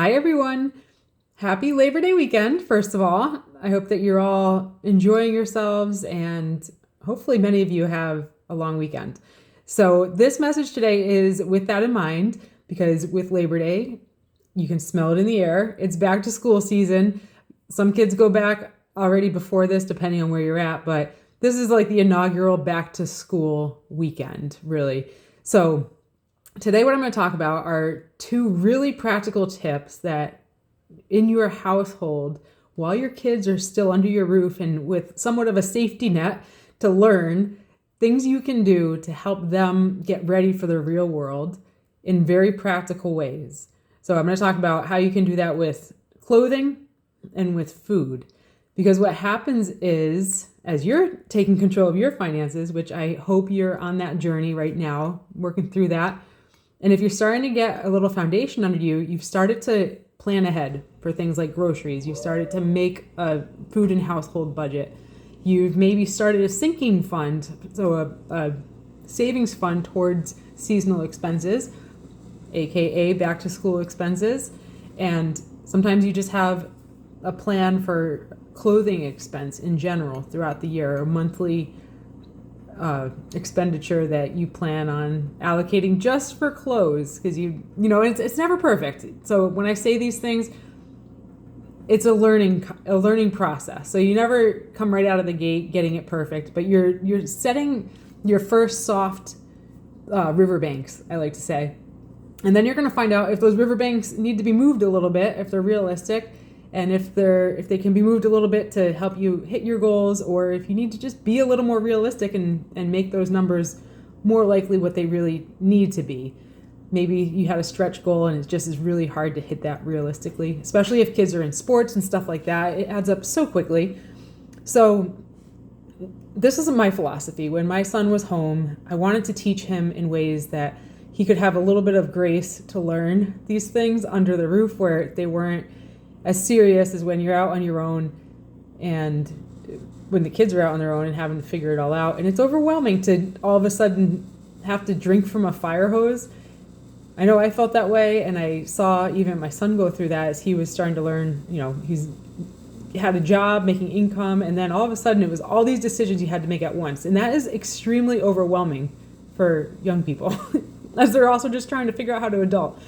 Hi, everyone. Happy Labor Day weekend, first of all. I hope that you're all enjoying yourselves, and hopefully many of you have a long weekend. So this message today is with that in mind, because with Labor Day, you can smell it in the air. It's back to school season. Some kids go back already before this, depending on where you're at, but this is like the inaugural back to school weekend, really. So today, what I'm going to talk about are two really practical tips that in your household, while your kids are still under your roof and with somewhat of a safety net to learn, things you can do to help them get ready for the real world in very practical ways. So I'm going to talk about how you can do that with clothing and with food. Because what happens is, as you're taking control of your finances, which I hope you're on that journey right now, working through that, and if you're starting to get a little foundation under you, you've started to plan ahead for things like groceries. You've started to make a food and household budget. You've maybe started a sinking fund, so a savings fund towards seasonal expenses, aka back to school expenses. And sometimes you just have a plan for clothing expense in general throughout the year, or monthly expenditure that you plan on allocating just for clothes, because it's never perfect. So when I say these things, it's a learning process. So you never come right out of the gate getting it perfect, but you're setting your first soft riverbanks, I like to say, and then you're going to find out if those riverbanks need to be moved a little bit, if they're realistic, and if they can be moved a little bit to help you hit your goals, or if you need to just be a little more realistic and make those numbers more likely what they really need to be. Maybe you had a stretch goal and it just is really hard to hit that realistically, especially if kids are in sports and stuff like that. It adds up so quickly. So this is my philosophy. When my son was home, I wanted to teach him in ways that he could have a little bit of grace to learn these things under the roof, where they weren't as serious as when you're out on your own and when the kids are out on their own and having to figure it all out. And it's overwhelming to all of a sudden have to drink from a fire hose. I know I felt that way, and I saw even my son go through that as he was starting to learn. He had a job, making income, and then all of a sudden it was all these decisions he had to make at once. And that is extremely overwhelming for young people as they're also just trying to figure out how to adult.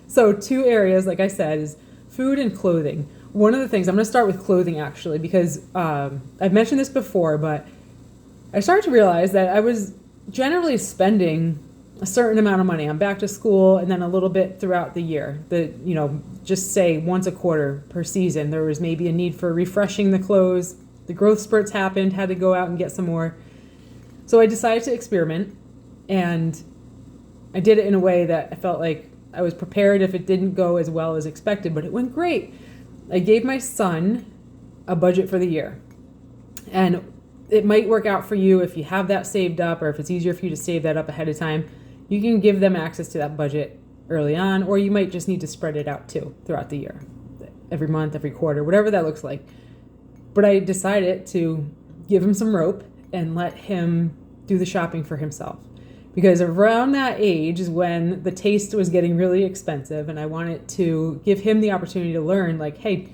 So two areas, like I said, is food and clothing. One of the things, I'm going to start with clothing actually, because I've mentioned this before, but I started to realize that I was generally spending a certain amount of money on back to school and then a little bit throughout the year. Just say once a quarter per season, there was maybe a need for refreshing the clothes. The growth spurts happened, had to go out and get some more. So I decided to experiment, and I did it in a way that I felt like I was prepared if it didn't go as well as expected, but it went great. I gave my son a budget for the year. And it might work out for you if you have that saved up, or if it's easier for you to save that up ahead of time. You can give them access to that budget early on, or you might just need to spread it out too throughout the year, every month, every quarter, whatever that looks like. But I decided to give him some rope and let him do the shopping for himself. Because around that age is when the taste was getting really expensive, and I wanted to give him the opportunity to learn, like, hey,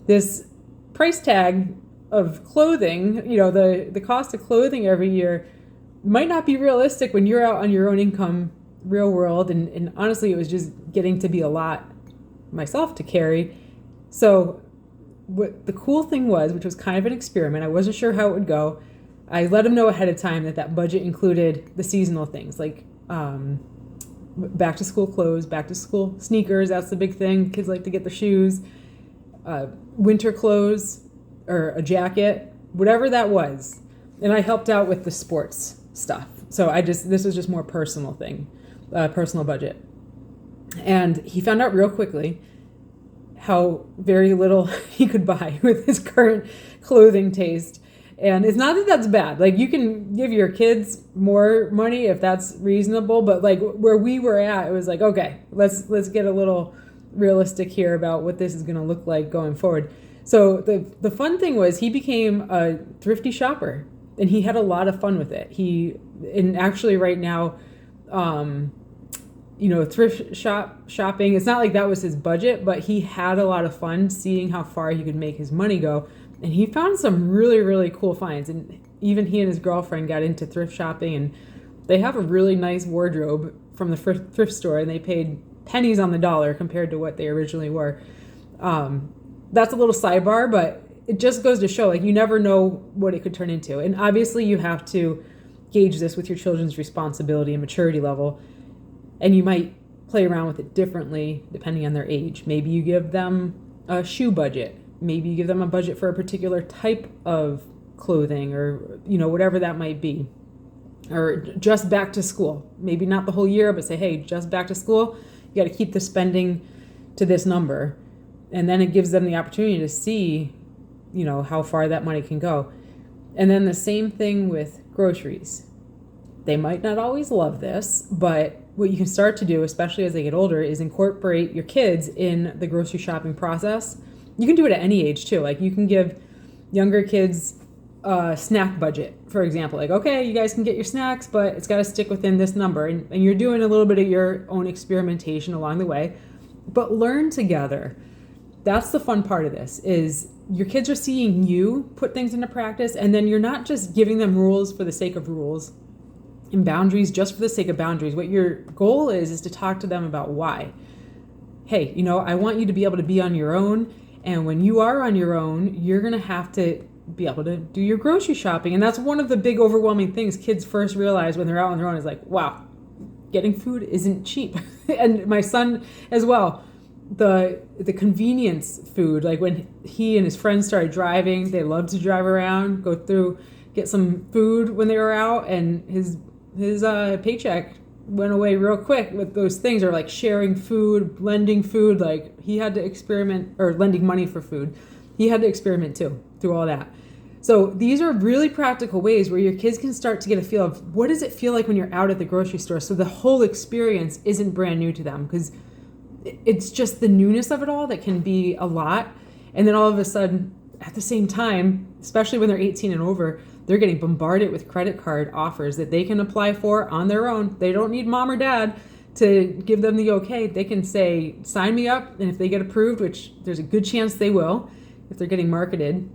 this price tag of clothing, the cost of clothing every year might not be realistic when you're out on your own income, real world. And honestly, it was just getting to be a lot myself to carry. So what the cool thing was, which was kind of an experiment, I wasn't sure how it would go. I let him know ahead of time that budget included the seasonal things, like back to school clothes, back to school sneakers. That's the big thing. Kids like to get the shoes, winter clothes, or a jacket, whatever that was. And I helped out with the sports stuff. So this was just more personal thing, personal budget. And he found out real quickly how very little he could buy with his current clothing taste. And it's not that that's bad. Like, you can give your kids more money if that's reasonable, but like where we were at, it was like, okay, let's get a little realistic here about what this is going to look like going forward. So the fun thing was he became a thrifty shopper, and he had a lot of fun with it. And actually right now, thrift shopping. It's not like that was his budget, but he had a lot of fun seeing how far he could make his money go. And he found some really, really cool finds. And even he and his girlfriend got into thrift shopping, and they have a really nice wardrobe from the thrift store, and they paid pennies on the dollar compared to what they originally were. That's a little sidebar, but it just goes to show, like, you never know what it could turn into. And obviously you have to gauge this with your children's responsibility and maturity level. And you might play around with it differently depending on their age. Maybe you give them a shoe budget. Maybe you give them a budget for a particular type of clothing, or, whatever that might be. Or just back to school. Maybe not the whole year, but say, hey, just back to school, you got to keep the spending to this number. And then it gives them the opportunity to see, how far that money can go. And then the same thing with groceries. They might not always love this, but what you can start to do, especially as they get older, is incorporate your kids in the grocery shopping process. You can do it at any age too. Like, you can give younger kids a snack budget, for example. Like, okay, you guys can get your snacks, but it's got to stick within this number. And you're doing a little bit of your own experimentation along the way, but learn together. That's the fun part of this, is your kids are seeing you put things into practice, and then you're not just giving them rules for the sake of rules and boundaries just for the sake of boundaries. What your goal is to talk to them about why. Hey, I want you to be able to be on your own, and when you are on your own, you're going to have to be able to do your grocery shopping. And that's one of the big overwhelming things kids first realize when they're out on their own, is like, wow, getting food isn't cheap. And my son as well. The convenience food, like when he and his friends started driving, they loved to drive around, go through, get some food when they were out, and his paycheck went away real quick with those things, or like sharing food, lending food. Like, he had to experiment, or lending money for food. He had to experiment too through all that. So these are really practical ways where your kids can start to get a feel of, what does it feel like when you're out at the grocery store? So the whole experience isn't brand new to them, because it's just the newness of it all that can be a lot. And then all of a sudden, at the same time, especially when they're 18 and over, they're getting bombarded with credit card offers that they can apply for on their own. They don't need mom or dad to give them the okay. They can say, sign me up. And if they get approved, which there's a good chance they will, if they're getting marketed,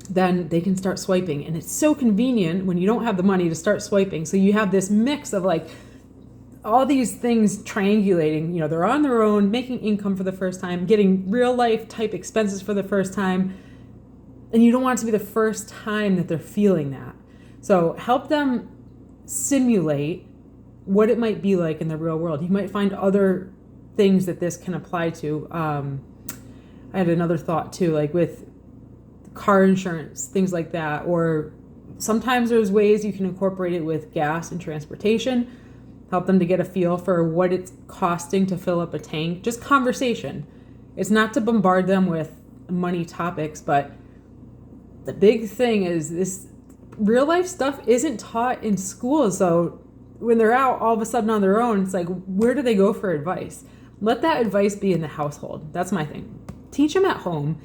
then they can start swiping. And it's so convenient when you don't have the money to start swiping. So you have this mix of, like, all these things triangulating. They're on their own, making income for the first time, getting real life type expenses for the first time. And you don't want it to be the first time that they're feeling that. So help them simulate what it might be like in the real world. You might find other things that this can apply to. I had another thought too, like with car insurance, things like that. Or sometimes there's ways you can incorporate it with gas and transportation. Help them to get a feel for what it's costing to fill up a tank. Just conversation. It's not to bombard them with money topics, but the big thing is this real life stuff isn't taught in school. So when they're out all of a sudden on their own, it's like, where do they go for advice? Let that advice be in the household. That's my thing. Teach them at home.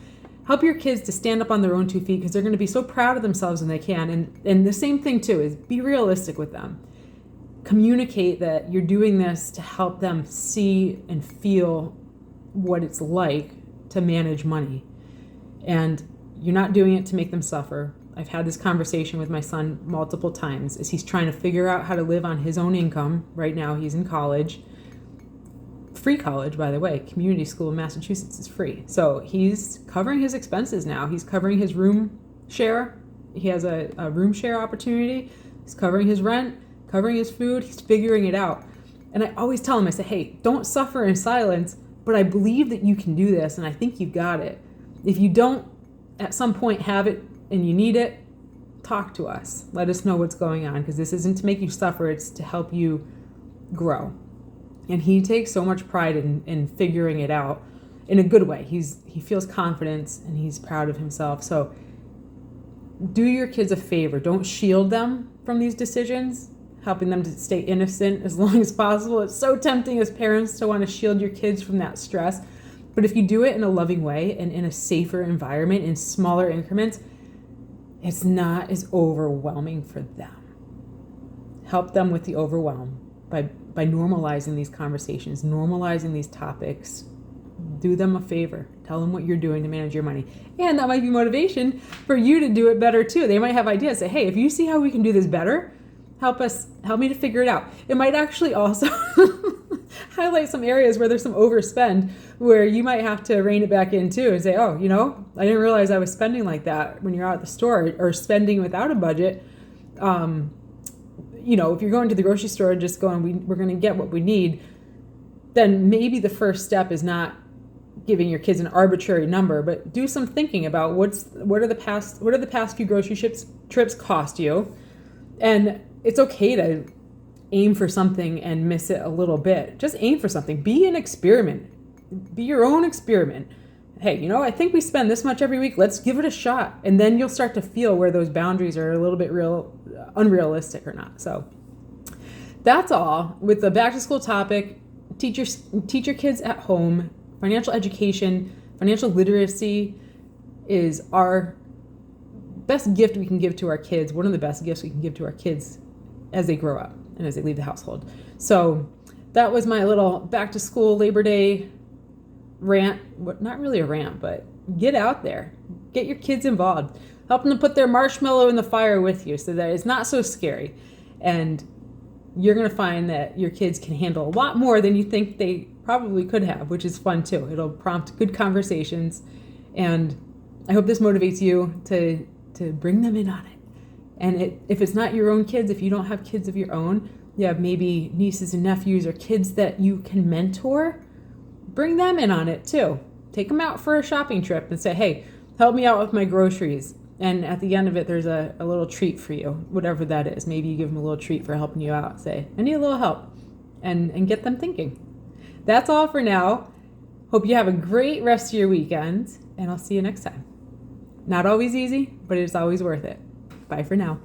Help your kids to stand up on their own 2 feet, because they're going to be so proud of themselves when they can. And the same thing too is be realistic with them. Communicate that you're doing this to help them see and feel what it's like to manage money. And you're not doing it to make them suffer. I've had this conversation with my son multiple times as he's trying to figure out how to live on his own income. Right now he's in college. Free college, by the way. Community school in Massachusetts is free. So he's covering his expenses now. He's covering his room share. He has a room share opportunity. He's covering his rent, covering his food. He's figuring it out. And I always tell him, I say, hey, don't suffer in silence, but I believe that you can do this, and I think you've got it. If you don't at some point have it and you need it, talk to us. Let us know what's going on, because this isn't to make you suffer. It's to help you grow. And he takes so much pride in figuring it out in a good way. He feels confidence and he's proud of himself. So do your kids a favor. Don't shield them from these decisions, helping them to stay innocent as long as possible. It's so tempting as parents to want to shield your kids from that stress. But if you do it in a loving way and in a safer environment, in smaller increments, it's not as overwhelming for them. Help them with the overwhelm by by normalizing these conversations, normalizing these topics. Do them a favor. Tell them what you're doing to manage your money. And that might be motivation for you to do it better too. They might have ideas. Say, hey, if you see how we can do this better, help me to figure it out. It might actually also highlight some areas where there's some overspend where you might have to rein it back in too and say, oh, I didn't realize I was spending like that when you're out at the store, or spending without a budget. If you're going to the grocery store and just going, we're going to get what we need, then maybe the first step is not giving your kids an arbitrary number, but do some thinking about what are the past few grocery trips cost you. And it's okay to aim for something and miss it a little bit. Just aim for something. Be an experiment. Be your own experiment. Hey, I think we spend this much every week. Let's give it a shot. And then you'll start to feel where those boundaries are a little bit unrealistic or not. So that's all with the back to school topic. Teach your kids at home. Financial education, financial literacy is our best gift we can give to our kids. One of the best gifts we can give to our kids as they grow up and as they leave the household. So that was my little back to school Labor Day rant. Not really a rant, but get out there. Get your kids involved. Help them to put their marshmallow in the fire with you so that it's not so scary. And you're going to find that your kids can handle a lot more than you think they probably could have, which is fun too. It'll prompt good conversations. And I hope this motivates you to bring them in on it. And if it's not your own kids, if you don't have kids of your own, you have maybe nieces and nephews or kids that you can mentor, bring them in on it too. Take them out for a shopping trip and say, hey, help me out with my groceries. And at the end of it, there's a little treat for you, whatever that is. Maybe you give them a little treat for helping you out. Say, I need a little help, and get them thinking. That's all for now. Hope you have a great rest of your weekend, and I'll see you next time. Not always easy, but it's always worth it. Bye for now.